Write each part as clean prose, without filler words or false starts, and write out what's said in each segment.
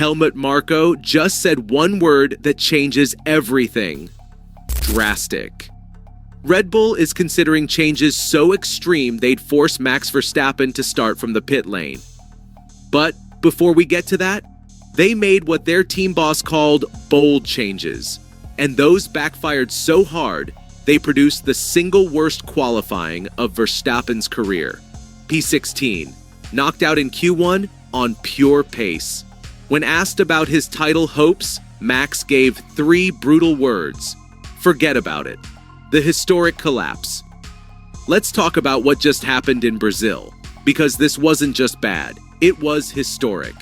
Helmut Marko just said one word that changes everything: drastic. Red Bull is considering changes so extreme they'd force Max Verstappen to start from the pit lane. But before we get to that, they made what their team boss called bold changes, and those backfired so hard they produced the single worst qualifying of Verstappen's career. P16, knocked out in Q1 on pure pace. When asked about his title hopes, Max gave 3 brutal words: forget about it. The historic collapse. Let's talk about what just happened in Brazil, because this wasn't just bad, it was historic.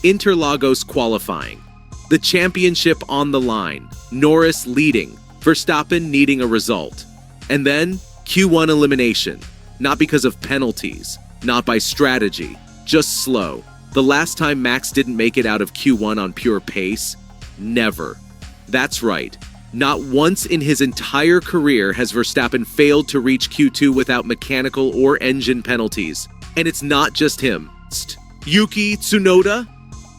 Interlagos qualifying. The championship on the line, Norris leading, Verstappen needing a result. And then, Q1 elimination. Not because of penalties, not by strategy, just slow. The last time Max didn't make it out of Q1 on pure pace? Never. That's right. Not once in his entire career has Verstappen failed to reach Q2 without mechanical or engine penalties. And it's not just him. Yuki Tsunoda,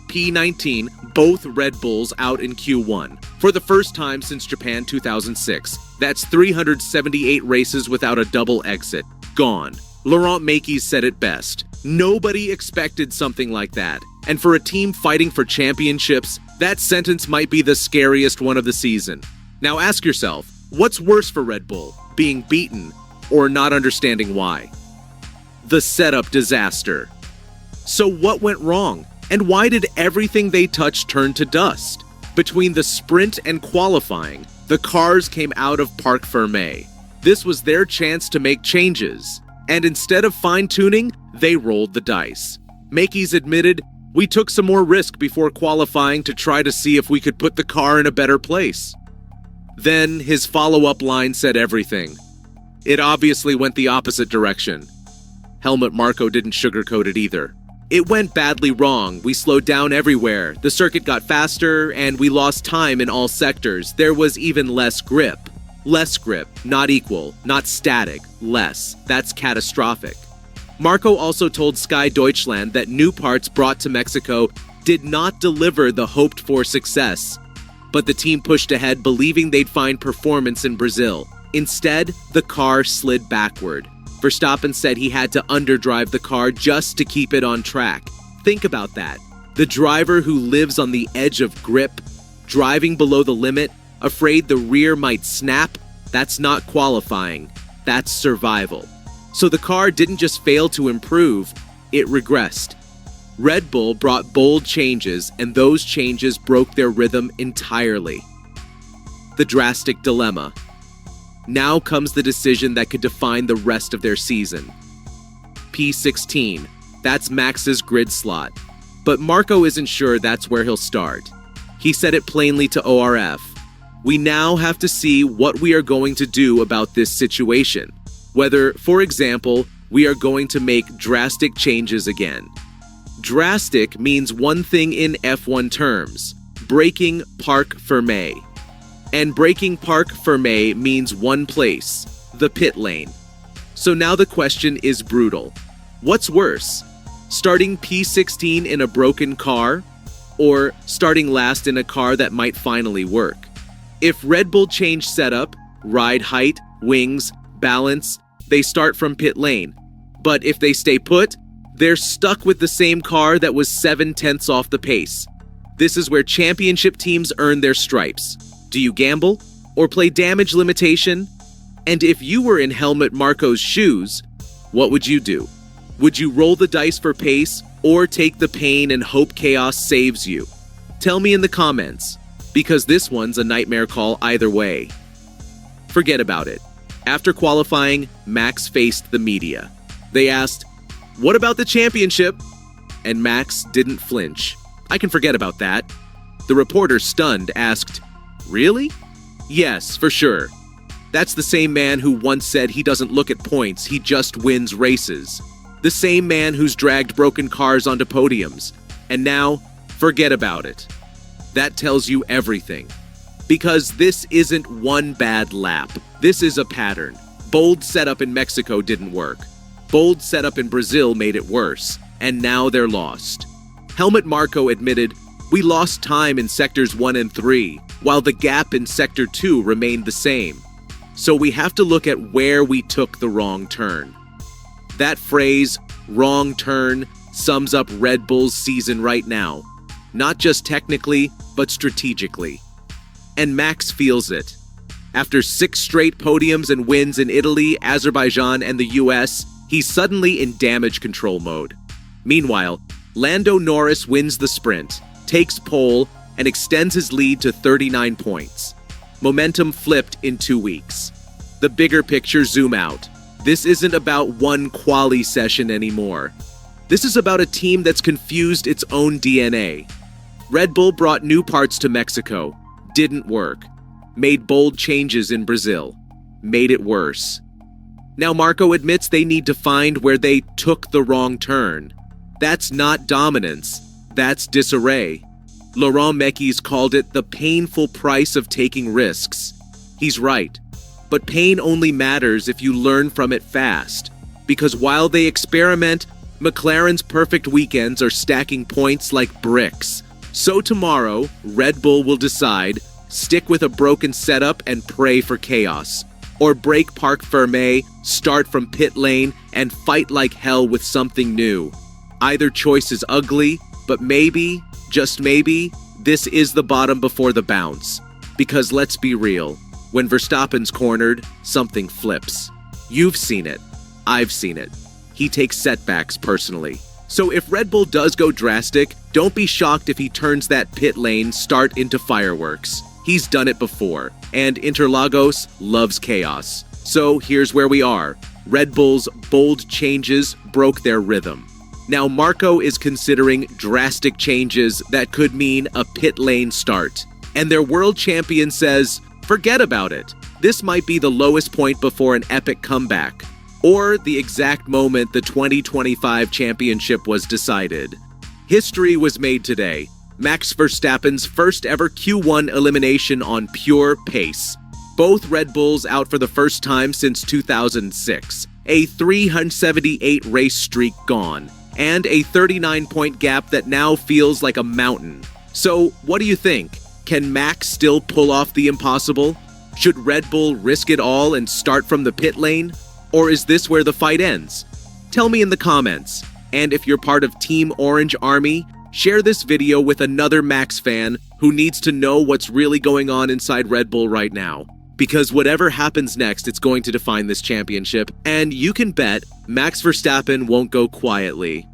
P19, both Red Bulls out in Q1. For the first time since Japan 2006. That's 378 races without a double exit. Gone. Laurent Mekies said it best. Nobody expected something like that. And for a team fighting for championships, that sentence might be the scariest one of the season. Now ask yourself, what's worse for Red Bull, being beaten or not understanding why? The setup disaster. So what went wrong? And why did everything they touched turn to dust? Between the sprint and qualifying, the cars came out of Parc Fermé. This was their chance to make changes. And instead of fine-tuning, they rolled the dice. Mekies admitted, "We took some more risk before qualifying to try to see if we could put the car in a better place." Then his follow-up line said everything. It obviously went the opposite direction. Helmut Marko didn't sugarcoat it either. It went badly wrong. We slowed down everywhere. The circuit got faster, and we lost time in all sectors. There was even less grip. Less grip, not equal, not static, less. That's catastrophic. Marko also told Sky Deutschland that new parts brought to Mexico did not deliver the hoped-for success. But the team pushed ahead believing they'd find performance in Brazil. Instead, the car slid backward. Verstappen said he had to underdrive the car just to keep it on track. Think about that. The driver who lives on the edge of grip, driving below the limit, afraid the rear might snap, that's not qualifying. That's survival. So the car didn't just fail to improve, it regressed. Red Bull brought bold changes, and those changes broke their rhythm entirely. The drastic dilemma. Now comes the decision that could define the rest of their season. P16, that's Max's grid slot. But Marko isn't sure that's where he'll start. He said it plainly to ORF. We now have to see what we are going to do about this situation. Whether, for example, we are going to make drastic changes again. Drastic means one thing in F1 terms, breaking parc fermé. And breaking parc fermé means one place, the pit lane. So now the question is brutal. What's worse, starting P16 in a broken car, or starting last in a car that might finally work? If Red Bull change setup, ride height, wings, balance, they start from pit lane. But if they stay put, they're stuck with the same car that was 7/10 off the pace. This is where championship teams earn their stripes. Do you gamble or play damage limitation? And if you were in Helmut Marko's shoes, what would you do? Would you roll the dice for pace or take the pain and hope chaos saves you? Tell me in the comments, because this one's a nightmare call either way. Forget about it. After qualifying, Max faced the media. They asked, "What about the championship?" And Max didn't flinch. "I can forget about that." The reporter, stunned, asked, "Really?" "Yes, for sure. That's the same man who once said he doesn't look at points, he just wins races. The same man who's dragged broken cars onto podiums. And now, forget about it." That tells you everything. Because this isn't one bad lap. This is a pattern. Bold setup in Mexico didn't work. Bold setup in Brazil made it worse. And now they're lost. Helmut Marko admitted, We lost time in sectors 1 and 3, while the gap in sector 2 remained the same. So we have to look at where we took the wrong turn. That phrase, wrong turn, sums up Red Bull's season right now. Not just technically, but strategically. And Max feels it. After 6 straight podiums and wins in Italy, Azerbaijan, and the US, he's suddenly in damage control mode. Meanwhile, Lando Norris wins the sprint, takes pole, and extends his lead to 39 points. Momentum flipped in 2 weeks. The bigger picture zoom out. This isn't about one quali session anymore. This is about a team that's confused its own DNA. Red Bull brought new parts to Mexico. Didn't work. Made bold changes in Brazil. Made it worse. Now Marco admits they need to find where they took the wrong turn. That's not dominance. That's disarray. Laurent Mekies called it the painful price of taking risks. He's right. But pain only matters if you learn from it fast. Because while they experiment, McLaren's perfect weekends are stacking points like bricks. So tomorrow, Red Bull will decide, stick with a broken setup and pray for chaos. Or break parc fermé, start from pit lane, and fight like hell with something new. Either choice is ugly, but maybe, just maybe, this is the bottom before the bounce. Because let's be real, when Verstappen's cornered, something flips. You've seen it. I've seen it. He takes setbacks personally. So if Red Bull does go drastic, don't be shocked if he turns that pit lane start into fireworks. He's done it before, and Interlagos loves chaos. So here's where we are. Red Bull's bold changes broke their rhythm. Now Marco is considering drastic changes that could mean a pit lane start. And their world champion says, forget about it. This might be the lowest point before an epic comeback. Or the exact moment the 2025 championship was decided. History was made today. Max Verstappen's first ever Q1 elimination on pure pace. Both Red Bulls out for the first time since 2006. A 378 race streak gone. And a 39-point gap that now feels like a mountain. So, what do you think? Can Max still pull off the impossible? Should Red Bull risk it all and start from the pit lane? Or is this where the fight ends? Tell me in the comments. And if you're part of Team Orange Army, share this video with another Max fan who needs to know what's really going on inside Red Bull right now. Because whatever happens next, it's going to define this championship, and you can bet Max Verstappen won't go quietly.